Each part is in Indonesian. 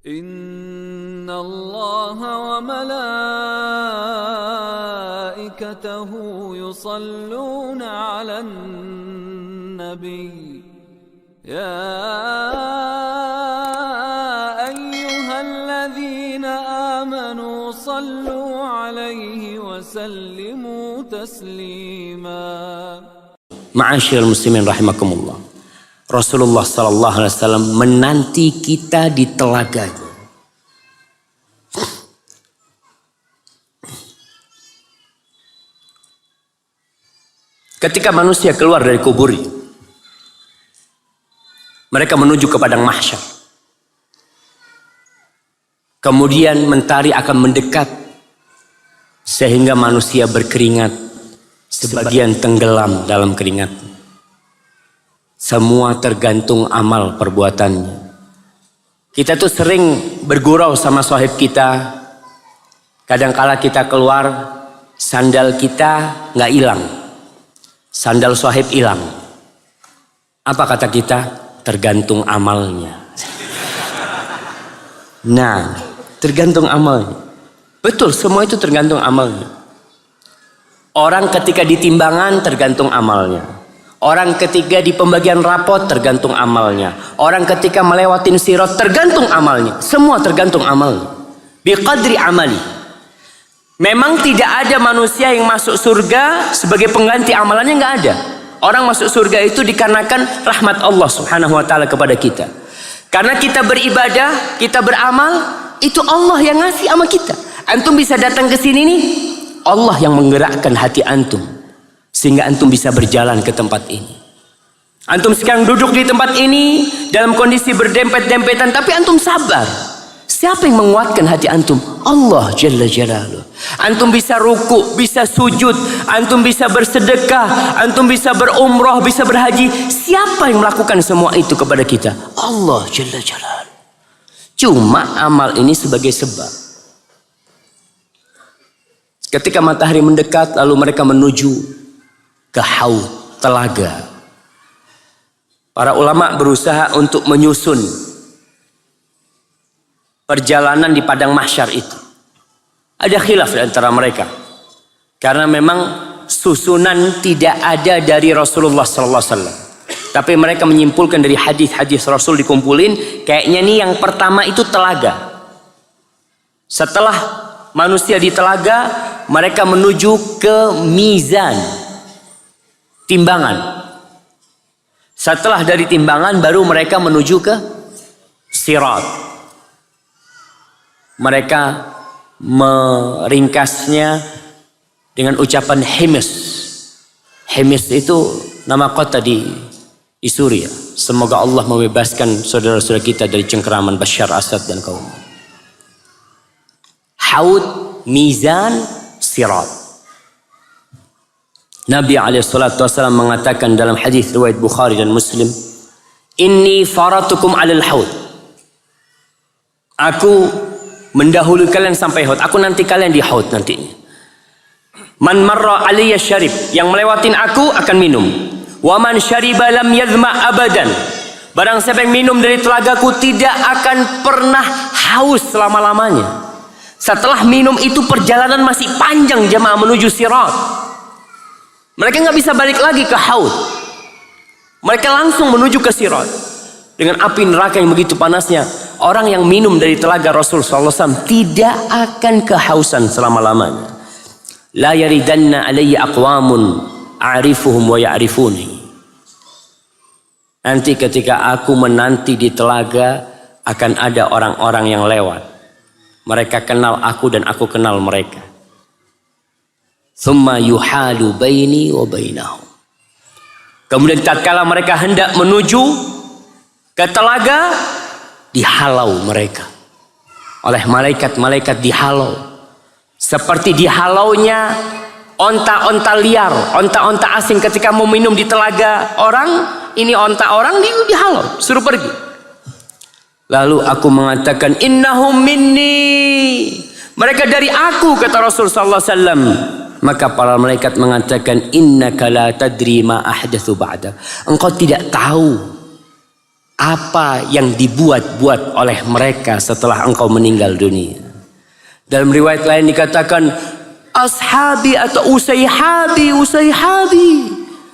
إن الله وملائكته يصلون على النبي يا أيها الذين آمنوا صلوا عليه وسلموا تسليما. Ma'asyiral muslimin rahimakumullah. Rasulullah sallallahu alaihi wasallam menanti kita di telaganya. Ketika manusia keluar dari kubur, mereka menuju ke padang mahsyar. Kemudian mentari akan mendekat sehingga manusia berkeringat, sebagian tenggelam dalam keringat. Semua tergantung amal perbuatannya. Kita tuh sering bergurau sama sahib kita. Kadangkala kita keluar, sandal kita nggak hilang, sandal sahib hilang. Apa kata kita? Tergantung amalnya. Nah, tergantung amalnya. Betul, semua itu tergantung amalnya. Orang ketika di timbangan tergantung amalnya. Orang ketika di pembagian rapot tergantung amalnya. Orang ketika melewatin sirat tergantung amalnya. Semua tergantung amalnya. Biqadri amali. Memang tidak ada manusia yang masuk surga sebagai pengganti amalannya, nggak ada. Orang masuk surga itu dikarenakan rahmat Allah subhanahu wa ta'ala kepada kita. Karena kita beribadah, kita beramal, itu Allah yang ngasih sama kita. Antum bisa datang ke sini nih, Allah yang menggerakkan hati antum sehingga antum bisa berjalan ke tempat ini. Antum sekarang duduk di tempat ini dalam kondisi berdempet-dempetan, tapi antum sabar. Siapa yang menguatkan hati antum? Allah Jalla Jalaluh. Antum bisa ruku, bisa sujud, antum bisa bersedekah, antum bisa berumrah, bisa berhaji. Siapa yang melakukan semua itu kepada kita? Allah Jalla Jalaluh. Cuma amal ini sebagai sebab. Ketika matahari mendekat, lalu mereka menuju ke haud, telaga. Para ulama berusaha untuk menyusun perjalanan di padang mahsyar itu. Ada khilaf di antara mereka. Karena memang susunan tidak ada dari Rasulullah sallallahu alaihi wasallam. Tapi mereka menyimpulkan dari hadis-hadis Rasul dikumpulin, kayaknya nih yang pertama itu telaga. Setelah manusia di telaga, mereka menuju ke mizan, timbangan. Setelah dari timbangan baru mereka menuju ke sirat. Mereka meringkasnya dengan ucapan Himis. Himis itu nama kota di Suriah. Semoga Allah membebaskan saudara-saudara kita dari cengkeraman Bashar Assad dan kaum. Haud, mizan, sirat. Nabi SAW mengatakan dalam hadis riwayat Bukhari dan Muslim, Inni faratukum alal haud. Aku mendahului kalian sampai haud. Aku nanti kalian di haud nantinya. Man marra aliyya syarib. Yang melewatin aku akan minum. Wa man syariba lam yadhma abadan. Barang siapa yang minum dari telagaku tidak akan pernah haus selama-lamanya. Setelah minum itu perjalanan masih panjang jemaah menuju sirat. Mereka nggak bisa balik lagi ke haud. Mereka langsung menuju ke sirat. Dengan api neraka yang begitu panasnya. Orang yang minum dari telaga Rasul SAW tidak akan kehausan selama-lamanya. La yaridanna alayya aqwamun a'rifuhum wa ya'rifuni. Nanti ketika aku menanti di telaga akan ada orang-orang yang lewat. Mereka kenal aku dan aku kenal mereka. Thumma yuhalu baini wa bainahum. Kemudian tatkala mereka hendak menuju ke telaga, dihalau mereka oleh malaikat-malaikat, dihalau seperti dihalaunya onta-onta liar, onta-onta asing ketika mau minum di telaga orang. Ini onta orang dihalau, suruh pergi. Lalu aku mengatakan innahum minni, mereka dari aku, kata Rasul sallallahu alaihi wasallam. Maka para malaikat mengatakan innaka la tadri ma ahdatsu ba'da. Engkau tidak tahu apa yang dibuat-buat oleh mereka setelah engkau meninggal dunia. Dalam riwayat lain dikatakan ashabi atau usaihabi,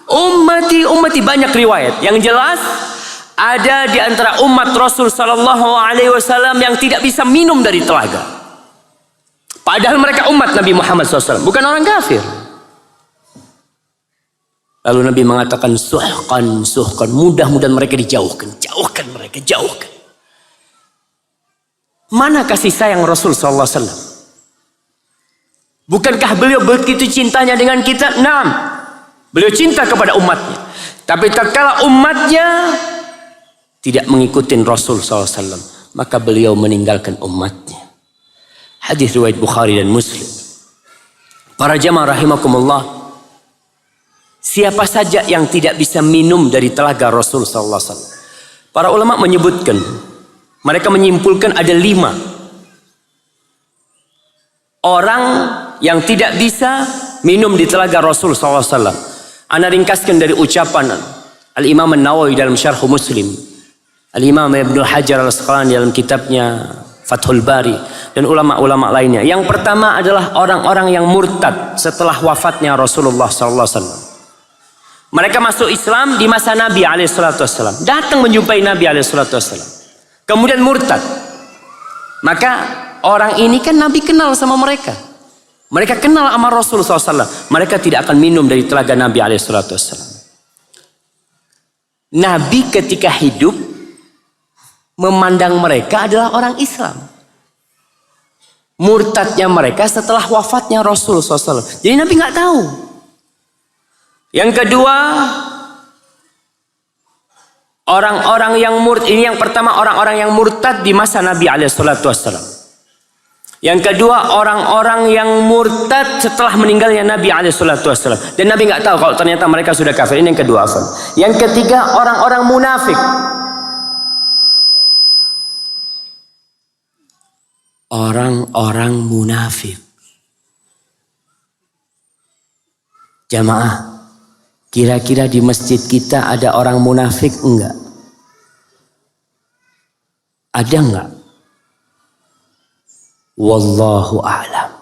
ummati, banyak riwayat. Yang jelas ada di antara umat Rasul sallallahu alaihi wasallam yang tidak bisa minum dari telaga. Padahal mereka umat Nabi Muhammad SAW, bukan orang kafir. Lalu Nabi mengatakan suhqan, mudah-mudahan mereka dijauhkan, jauhkan. Mana kasih sayang Rasul sallallahu alaihi wasallam? Bukankah beliau begitu cintanya dengan kita? Naam. Beliau cinta kepada umatnya. Tapi tatkala umatnya tidak mengikuti Rasul sallallahu alaihi wasallam, maka beliau meninggalkan umatnya. Hadis riwayat Bukhari dan Muslim. Para jamaah rahimakumullah, siapa saja yang tidak bisa minum dari telaga Rasul sallallahu alaihi wasallam? Para ulama menyebutkan, mereka menyimpulkan ada 5 orang yang tidak bisa minum di telaga Rasul sallallahu alaihi wasallam. Ana ringkaskan dari ucapan Al-Imam An-Nawawi dalam Syarh Muslim, Al-Imam Ibnu Hajar Al-Asqalani dalam kitabnya Fathul Bari, dan ulama-ulama lainnya. Yang pertama adalah orang-orang yang murtad setelah wafatnya Rasulullah sallallahu alaihi wasallam. Mereka masuk Islam di masa Nabi alaihissalam, datang menjumpai Nabi alaihissalam, kemudian murtad. Maka orang ini kan Nabi kenal sama mereka. Mereka kenal sama Rasul SAW. Mereka tidak akan minum dari telaga Nabi alaihissalam. Nabi ketika hidup memandang mereka adalah orang Islam. Murtadnya mereka setelah wafatnya Rasul SAW. Jadi Nabi nggak tahu. Yang kedua, orang-orang yang murtad. Ini yang pertama, orang-orang yang murtad di masa Nabi alaihissalam. Yang kedua, orang-orang yang murtad setelah meninggalnya Nabi alaihissalam. Dan Nabi nggak tahu kalau ternyata mereka sudah kafir. Ini yang kedua. Yang ketiga, orang-orang munafik. Orang-orang munafik. Jamaah, kira-kira di masjid kita ada orang munafik enggak? Ada enggak? Wallahu a'lam.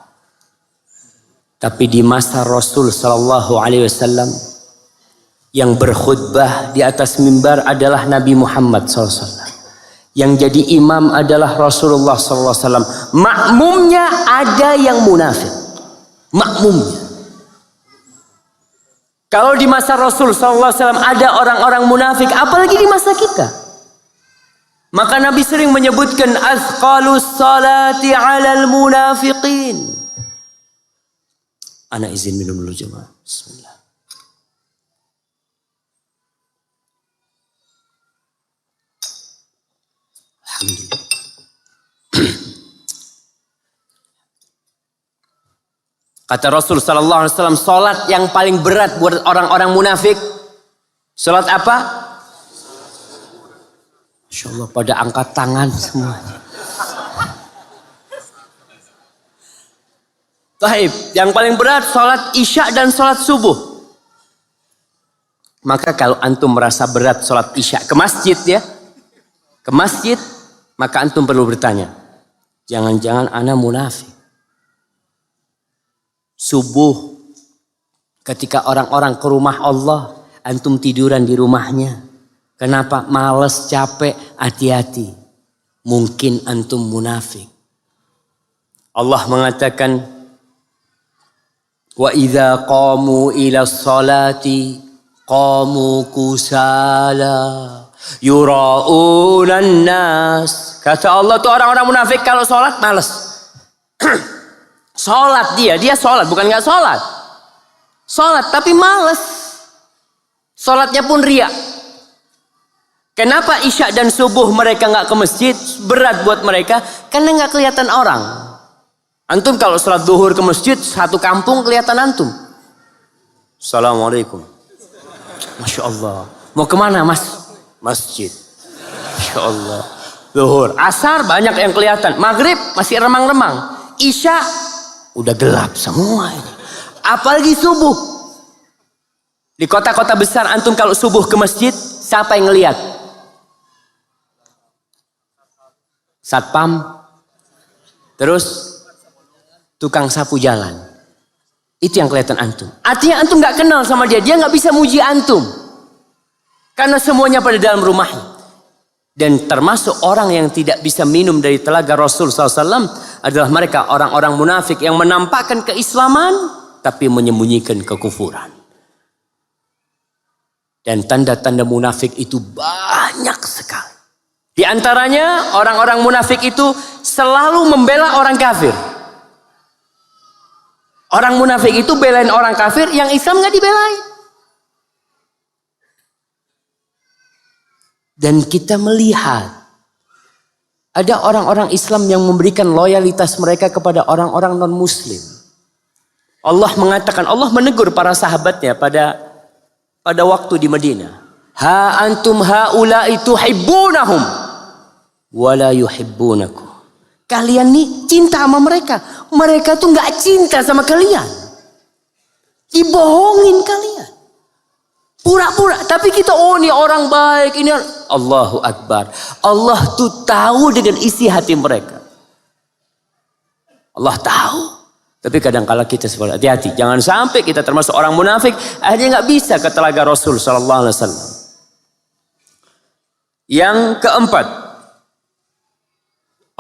Tapi di masa Rasul sallallahu alaihi wasallam yang berkhutbah di atas mimbar adalah Nabi Muhammad sallallahu alaihi wasallam. Yang jadi imam adalah Rasulullah sallallahu alaihi wasallam. Makmumnya ada yang munafik. Makmumnya. Kalau di masa Rasul sallallahu alaihi wasallam ada orang-orang munafik, apalagi di masa kita. Maka Nabi sering menyebutkan azqalus salati 'alal munafiqin. Ana izin minum dulu jemaah. Bismillah. Alhamdulillah. Kata Rasul sallallahu alaihi wasallam, salat yang paling berat buat orang-orang munafik, salat apa? Masya Allah, pada angkat tangan semuanya. Taib, yang paling berat salat isya dan salat subuh. Maka kalau antum merasa berat salat isya ke masjid ya, ke masjid, maka antum perlu bertanya, jangan-jangan ana munafik. Subuh, ketika orang-orang ke rumah Allah, antum tiduran di rumahnya. Kenapa? Males, capek, hati-hati. Mungkin antum munafik. Allah mengatakan, wa idza qamu ila sholati qamu kusala yura'unan nas. Kata Allah tuh orang-orang munafik kalau sholat males. Sholat dia sholat, bukan nggak sholat. Sholat tapi males. Sholatnya pun riya. Kenapa isya dan subuh mereka nggak ke masjid? Berat buat mereka karena nggak kelihatan orang. Antum kalau sholat zuhur ke masjid, satu kampung kelihatan antum. Assalamualaikum. Masya Allah. Mau kemana mas? Masjid. Masya Allah. Zuhur, asar banyak yang kelihatan. Maghrib masih remang-remang. Isya udah gelap semua ini. Apalagi subuh. Di kota-kota besar antum kalau subuh ke masjid, siapa yang ngelihat? satpam, terus tukang sapu jalan. Itu yang kelihatan antum. Artinya antum nggak kenal sama dia, dia nggak bisa muji antum. Karena semuanya pada dalam rumahnya. Dan termasuk orang yang tidak bisa minum dari telaga Rasul SAW adalah mereka orang-orang munafik yang menampakkan keislaman tapi menyembunyikan kekufuran. Dan tanda-tanda munafik itu banyak sekali. Di antaranya orang-orang munafik itu selalu membela orang kafir. Orang munafik itu belain orang kafir, yang Islam nggak dibelain. Dan kita melihat ada orang-orang Islam yang memberikan loyalitas mereka kepada orang-orang non-Muslim. Allah mengatakan, Allah menegur para sahabatnya pada waktu di Madinah. Ha antum haula'i tuhibbunahum wa la yuhibbunakum. Kalian nih cinta sama mereka. Mereka tuh gak cinta sama kalian. Dibohongin kalian. Pura-pura. Tapi kita, oh ini orang baik. Ini Allahu Akbar. Allah tuh tahu dengan isi hati mereka. Allah tahu. Tapi kadang-kala kita sebagai hati-hati. Jangan sampai kita termasuk orang munafik. Akhirnya gak bisa ke telaga Rasul SAW. Yang keempat.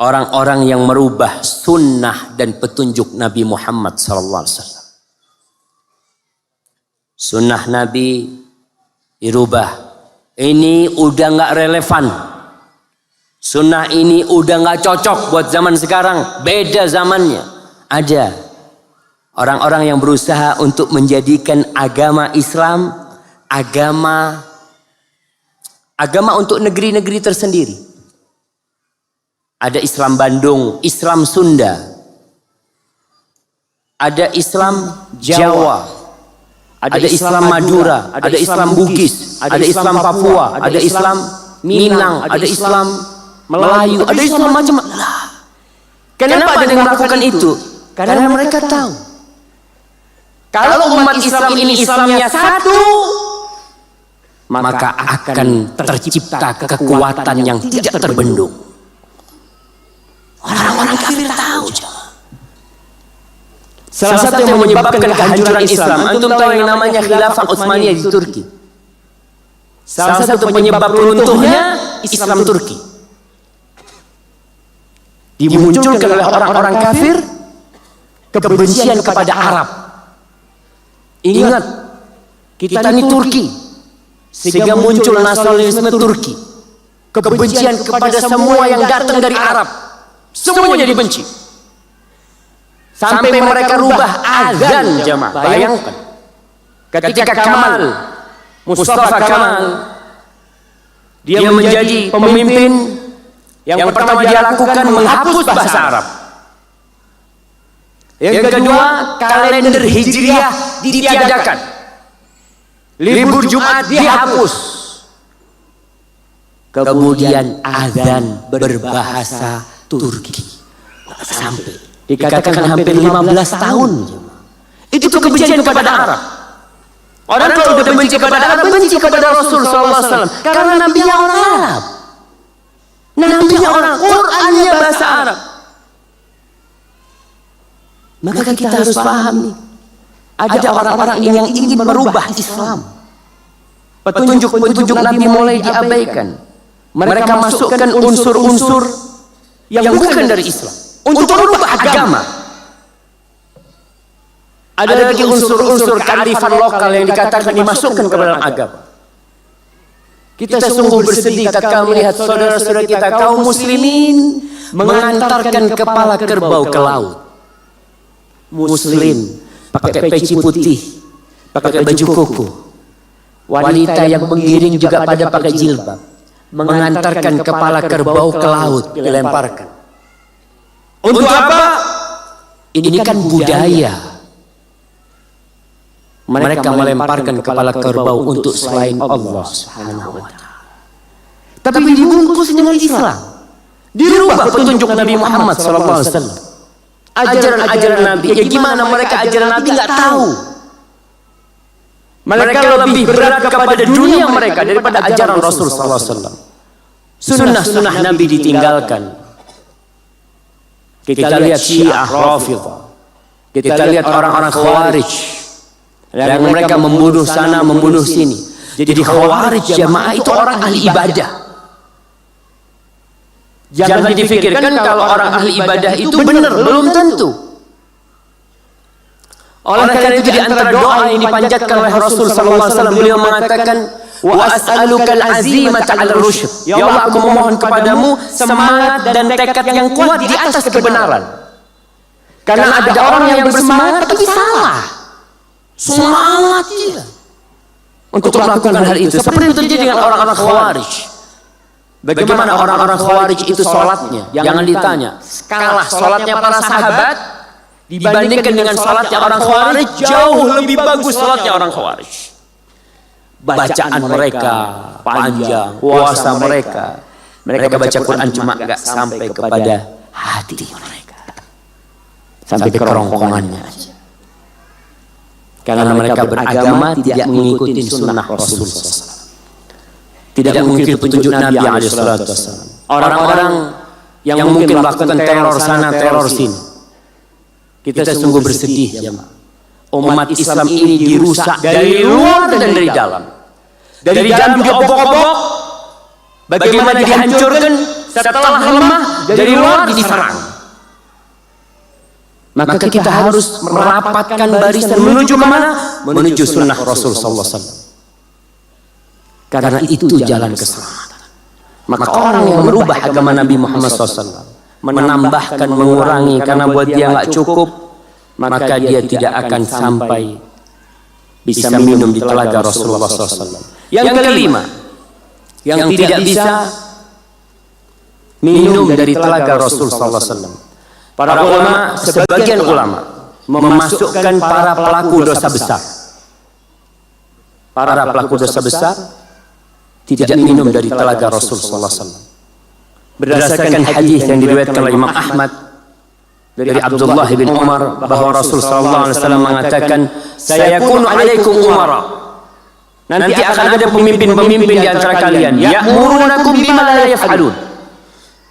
Orang-orang yang merubah sunnah dan petunjuk Nabi Muhammad SAW. Sunnah Nabi dirubah. Ini udah gak relevan. Sunnah ini udah gak cocok buat zaman sekarang. Beda zamannya. Ada orang-orang yang berusaha untuk menjadikan agama Islam agama untuk negeri-negeri tersendiri. Ada Islam Bandung, Islam Sunda. Ada Islam Jawa. Ada Islam Madura, ada Islam Bugis, ada Islam Papua, ada Islam Minang, ada Islam Melayu, ada Islam macam-macam. Kenapa ada yang melakukan itu? Karena mereka tahu. Kalau umat Islam ini Islamnya satu, maka akan tercipta kekuatan yang tidak terbendung. Orang-orang kafir tahu. Salah satu yang menyebabkan kehancuran Islam, antum tahu yang namanya Khilafah Utsmaniyah di Turki. Salah satu penyebab runtuhnya Islam Turki. Dimunculkan oleh orang-orang kafir kebencian kepada Arab. Ingat, kita ini Turki. Sehingga muncul nasionalisme Turki. Kebencian kepada semua yang datang dari Arab. Semuanya dibenci. Sampai mereka rubah azan jamaah. Bayangkan. Ketika Kamal, Mustafa Kamal, dia menjadi pemimpin, yang pertama dia lakukan menghapus bahasa Arab. Yang kedua, kalender Hijriah ditiadakan. Libur Jumat dihapus. Kemudian azan berbahasa Turki. Sampai dikatakan hampir 15 tahun. Itu kebencian kepada Arab. Orang kalau udah benci kepada Arab, benci kepada Rasul SAW. Karena nabinya orang Arab. Nabinya orang, Qur'annya bahasa Arab. Maka kita harus paham nih. Ada orang-orang yang ingin merubah Islam. Petunjuk-petunjuk Nabi mulai diabaikan. Mereka masukkan unsur-unsur yang bukan dari Islam untuk merubah agama. Ada lagi unsur-unsur kearifan lokal yang dikatakan dimasukkan ke dalam agama. Kita sungguh bersedih tatkala melihat saudara-saudara kita kaum muslimin mengantarkan kepala kerbau ke laut. Muslim pakai peci putih, pakai baju koko. Wanita yang mengiring juga pada pakai jilbab, mengantarkan kepala kerbau ke laut, dilemparkan. Untuk apa? Ini kan budaya. Mereka melemparkan kepala kerbau untuk selain Allah Subhanahu wa Ta'ala. Tapi dibungkus dengan Islam. Dirubah petunjuk Nabi Muhammad SAW. Ajaran-ajaran Nabi. Ya gimana mereka ajaran Nabi nggak tahu. Mereka lebih berat kepada dunia mereka daripada ajaran Rasul SAW. Sunnah-sunnah Nabi ditinggalkan. Kita lihat Syiah, Rafidhah. Kita lihat orang-orang Khawarij yang mereka membunuh sana, membunuh sini. Jadi Khawarij jamaah itu orang ahli ibadah. Jangan dipikirkan kalau orang ahli ibadah itu benar, belum tentu. Oleh karena itu di antara doa yang dipanjatkan oleh Rasul sallallahu alaihi wasallam, beliau mengatakan, wa as'alukal azimata 'alal rusyd. Ya Allah, aku memohon kepadamu semangat dan tekad yang kuat di atas kebenaran. Karena ada orang yang bersemangat tapi salah. Semangat dia untuk melakukan hal itu. Seperti itu terjadi dengan orang-orang Khawarij. Bagaimana orang-orang Khawarij itu sholatnya? Jangan ditanya. Kalah sholatnya para sahabat dibandingkan dengan sholatnya orang Khawarij, jauh lebih bagus sholatnya orang Khawarij. Bacaan mereka panjang, puasa mereka baca Quran cuma gak sampai kepada hati mereka, sampai ke kerongkongannya aja. Karena mereka beragama tidak mengikuti sunnah Rasul SAW, tidak mengikuti petunjuk Nabi SAW. Orang-orang yang mungkin melakukan teror sana teror sini, kita sungguh bersedih ya. Umat Islam ini dirusak dari luar dan dari dalam. Dari dalam diobok-obok, bagaimana dihancurkan setelah lemah, dari luar diserang. Maka kita harus merapatkan barisan menuju kemana? Menuju sunnah Rasul sallallahu alaihi wasallam. Karena itu jalan keselamatan. Maka orang yang merubah agama Nabi Muhammad SAW, menambahkan, mengurangi karena buat dia nggak cukup, maka dia tidak akan sampai bisa minum di telaga Rasulullah SAW. Yang kelima, yang tidak bisa minum dari telaga Rasul SAW. Para ulama, sebagian ulama memasukkan para pelaku dosa besar. Para pelaku dosa besar tidak minum dari telaga Rasul SAW. Berdasarkan hadis yang diriwayatkan oleh Imam Ahmad dari Abdullah bin Umar bahwa Rasul SAW mengatakan, sayakunu alaikum umara. Nanti akan ada pemimpin-pemimpin di antara kalian, ya'murunakum bima la yaf'alun.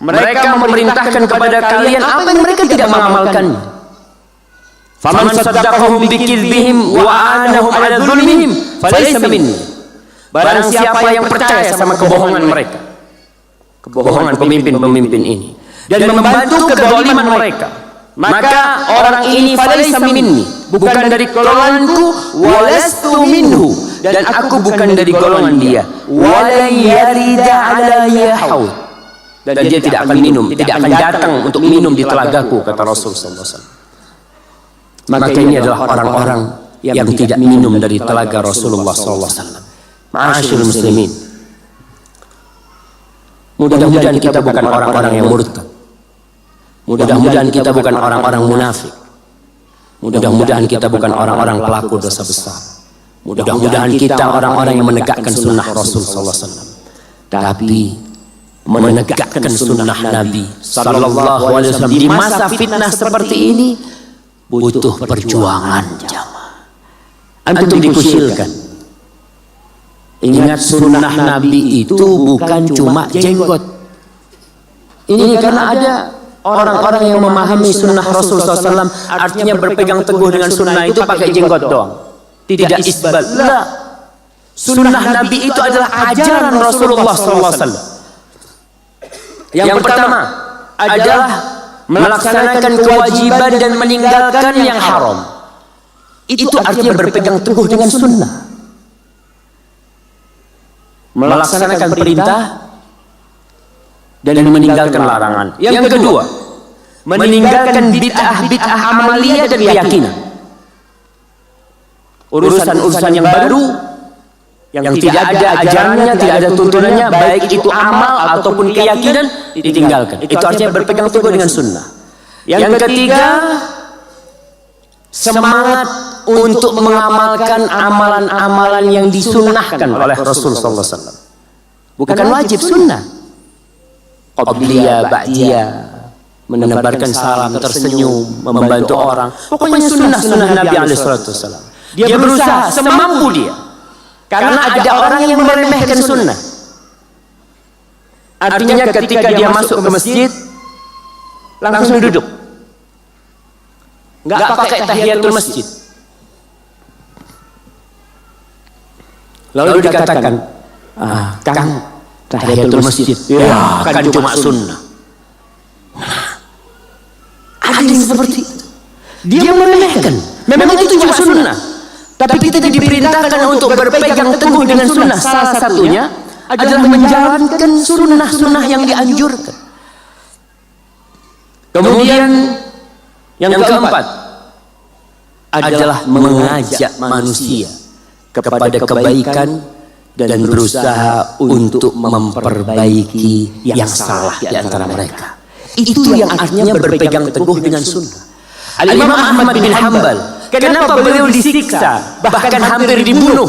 Mereka memerintahkan kepada kalian apa yang mereka tidak mengamalkan. Faman saddaqahum bikidbihim wa anahum ala dzulmihim falaysa minni. Barang siapa yang percaya sama kebohongan mereka, kebohongan pemimpin-pemimpin ini, dan membantu kezaliman mereka, maka orang ini falaysa minni, bukan dari golonganku, walastu minhu, dan aku bukan dari golongan dia, wala yarida alayya haud, dan dia tidak akan minum, tidak akan datang untuk minum di telagaku, kata Rasul sallallahu alaihi wasallam. Maka ini adalah orang-orang yang tidak minum dari telaga Rasulullah sallallahu alaihi wasallam. Ma'asyiral muslimin, mudah-mudahan kita bukan orang-orang yang murtad. Mudah-mudahan kita bukan orang-orang munafik. Mudah-mudahan kita bukan orang-orang pelaku dosa besar. Mudah-mudahan kita orang-orang yang menegakkan sunnah Rasul sallallahu alaihi wasallam. Tapi menegakkan sunnah Nabi sallallahu alaihi wasallam di masa fitnah seperti ini butuh perjuangan jamaah. Antum dikucilkan. Ingat, sunnah Nabi itu bukan cuma jenggot. Ini karena ada orang-orang yang memahami sunnah Rasul SAW, artinya berpegang teguh dengan sunnah itu pakai jenggot doang, tidak isbal. Lah, sunnah Nabi itu adalah ajaran Rasulullah SAW. Yang pertama adalah melaksanakan kewajiban dan meninggalkan yang haram. Itu artinya berpegang teguh dengan sunnah. Melaksanakan perintah dan meninggalkan larangan. Yang kedua, meninggalkan bid'ah amaliyah dan keyakinan. Urusan-urusan yang baru, yang tidak ada ajarannya, tidak ada tuntunannya, baik itu amal ataupun keyakinan, ditinggalkan. Itu artinya berpegang teguh dengan sunnah. Yang ketiga, semangat untuk mengamalkan amalan-amalan yang disunnahkan oleh Rasul sallallahu alaihi wasallam. Bukan wajib, sunnah. Qabliyah, ba'diyah, menebarkan salam, tersenyum, membantu orang. Pokoknya sunnah-sunnah Nabi alaihi wasallam. Dia berusaha semampu dia. Karena ada orang yang meremehkan sunnah. Artinya ketika dia masuk ke masjid, langsung duduk. nggak pakai tahiyatul masjid. Lalu dikatakan, Kang, tahiyatul masjid, ya kan cuma sunnah. Ada yang seperti itu. Dia meremehkan. Memang itu cuma sunnah. Tapi kita diperintahkan untuk berpegang teguh dengan sunnah. Salah satunya adalah menjalankan sunnah-sunnah yang dianjurkan. Kemudian yang keempat adalah mengajak manusia kepada kebaikan dan berusaha untuk memperbaiki yang salah di antara mereka. Itu yang artinya berpegang teguh dengan sunnah. Al-Imam Ahmad bin Hanbal, kenapa beliau disiksa, bahkan hampir dibunuh?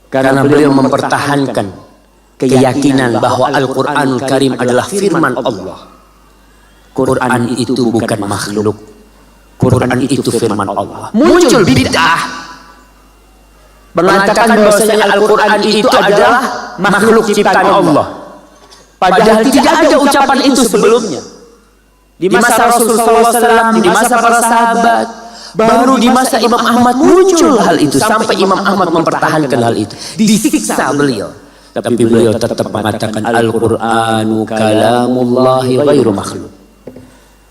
Karena beliau mempertahankan keyakinan bahwa Al-Quranul Karim adalah firman Allah. Quran itu bukan makhluk. Quran itu firman Allah. Muncul bid'ah mengatakan bahwasanya Al-Quran itu adalah makhluk ciptaan Allah. Padahal tidak ada ucapan itu sebelumnya. Di masa Rasulullah SAW, di masa para sahabat, baru di masa Imam Ahmad muncul hal itu. Sampai Imam Ahmad mempertahankan hal itu. Disiksa beliau. Tapi beliau tetap mengatakan Al-Qur'anu kalamullahi ghairu makhluk.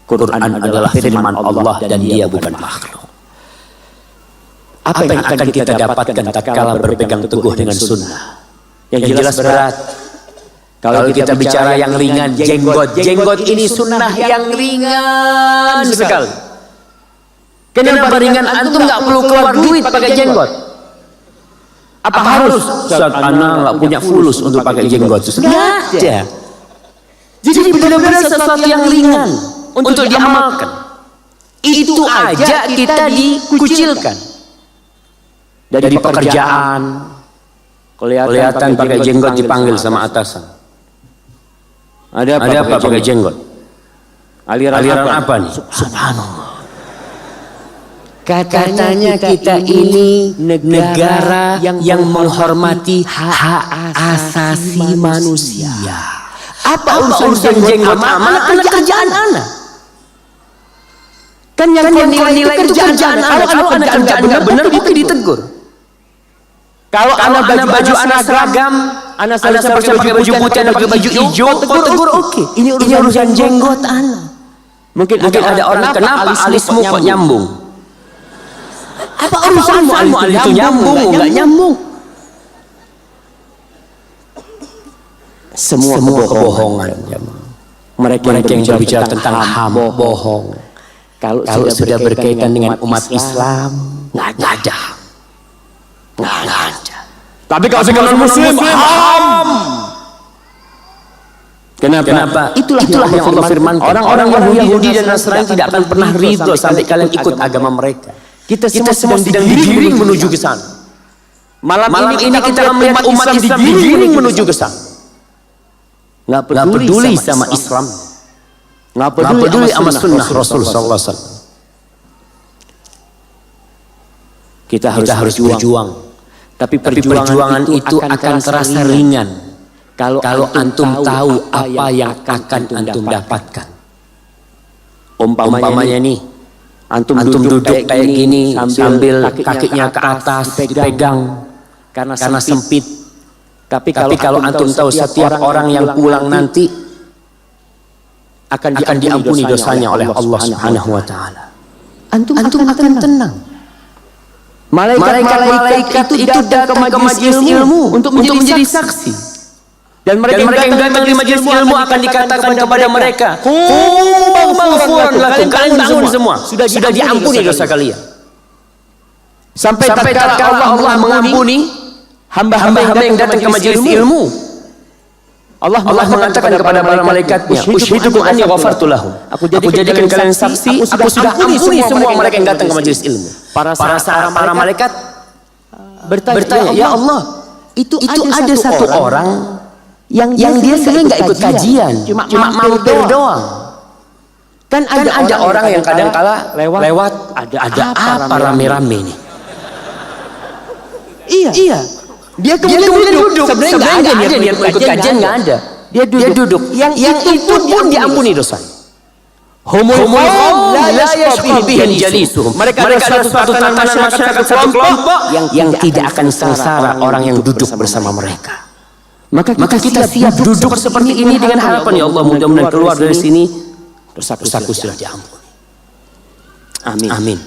Quran adalah firman Allah dan dia bukan makhluk. Apa yang akan kita dapatkan tatkala berpegang teguh dengan sunnah? Yang jelas berat. Kalau kita bicara yang ringan, jenggot ini sunnah yang ringan sekali. Kenapa ringan? Antum nggak perlu keluar duit pakai jenggot. Apa harus? Saat anak nggak punya fulus untuk pakai jenggot. Nggak ada. Jadi benar-benar sesuatu yang ringan untuk diamalkan. Itu aja kita dikucilkan. Dari pekerjaan, kelihatan pakai jenggot dipanggil sama atasan. Ada apa pakai jenggot? Aliran apa nih? Subhanallah. Katanya kita ini negara yang menghormati hak asasi manusia. Apa urusan jenggot anak kerjaan anak? Kan yang nilai kerjaan anak. Kalau anak kerjaan nggak benar mungkin ditegur. Kalau anak baju anak seragam, anak selesai pakai baju putih, anak pakai baju hijau, tegur oke. Ini urusan jenggot anak. Mungkin ada orang kenapa alismu kok nyambung? Apa urusanmu alis itu nyambung nggak nyambung? Semua kebohongan. Mereka yang berbicara tentang ham, bohong. Kalau sudah berkaitan dengan umat Islam, nggak ada. Tapi kalau sekarang Muslim haram. Kenapa? Itulah yang Allah firmankan. Orang-orang Yahudi dan Nasrani tidak akan pernah ridho sampai kalian ikut agama mereka. Kita semua sedang digiring menuju ke sana. Malam ini kita akan melihat umat Islam digiring menuju ke sana. Nggak peduli sama Islam, nggak peduli sama sunnah Rasul Sallallahu Alaihi Wasallam. Kita harus berjuang. Tapi perjuangan itu akan terasa ringan kalau antum tahu apa yang akan antum dapatkan. Umpamanya nih, antum duduk kayak gini sambil kakinya ke atas dipegang karena sempit. Tapi kalau antum tahu setiap orang yang pulang nanti akan diampuni dosanya oleh Allah Subhanahu wa taala. Antum akan tenang. Malaikat itu datang ke majelis ilmu untuk menjadi saksi. Dan mereka yang datang di majelis ilmu akan dikatakan kepada mereka, kalian bangun semua, sudah diampuni dosa kalian. Sampai tatkala Allah mengampuni hamba-hamba yang datang ke majelis ilmu, Allah mengatakan kepada para malaikatnya, ushidukum anni ghafartu lahum. Aku jadikan kalian saksi, aku sudah ampuni semua mereka yang datang ke majelis ilmu. Para malaikat bertanya, ya Allah, itu ada satu orang yang dia sebenarnya nggak ikut kajian, cuma mampir doang. Kan ada orang yang kadang-kala lewat, ada apa rame-rame nih? Iya. Dia kemudian duduk. Sebenarnya nggak ada dia ikut kajian, nggak ada. Dia duduk. Yang itu pun diampuni dosa. Humul qaum la yashqa bihim jalisuhum. Mereka adalah suatu tatanan masyarakat satu kelompok yang tidak akan sengsara orang yang duduk bersama mereka. Maka kita siap duduk seperti ini dengan harapan, ya Allah, mudah-mudahan keluar dari sini dosaku sudah diampuni. Amin. Amin.